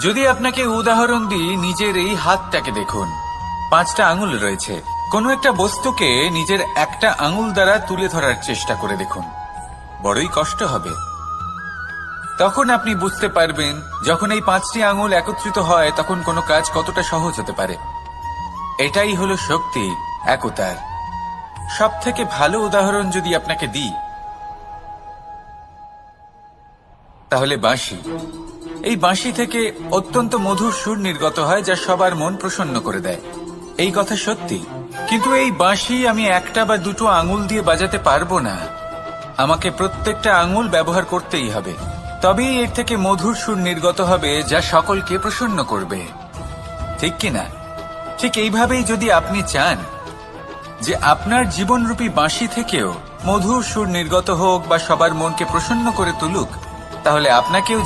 যদি আপনাকে উদাহরণ দিই, নিজের এই হাতটাকে দেখুন, 5টা আঙুল রয়েছে। কোনো একটা বস্তুকে নিজের একটা আঙুল দ্বারা তুলে ধরার চেষ্টা করে দেখুন, বড়ই কষ্ট হবে। তখন আপনি বুঝতে পারবেন যখন এই 5টি আঙুল একত্রিত হয় তখন কোনো কাজ কতটা সহজ হতে পারে। এটাই হলো শক্তি, একতার। সব থেকে ভালো উদাহরণ যদি আপনাকে দিই তাহলে বাঁশি। এই বাঁশি থেকে অত্যন্ত মধুর সুর নির্গত হয় যা সবার মন প্রসন্ন করে দেয়। এই কথা সত্যি, কিন্তু এই বাঁশি আমি একটা বা দুটো আঙুল দিয়ে বাজাতে পারবো না। আমাকে প্রত্যেকটা আঙুল ব্যবহার করতেই হবে, তবেই এর থেকে মধুর সুর নির্গত হবে যা সকলকে প্রসন্ন করবে, ঠিক কিনা? ঠিক এইভাবেই যদি আপনি চান যে আপনার জীবনরূপী বাঁশি থেকেও মধুর সুর নির্গত হোক বা সবার মনকে প্রসন্ন করে তুলুক, তাহলে আপনাকেও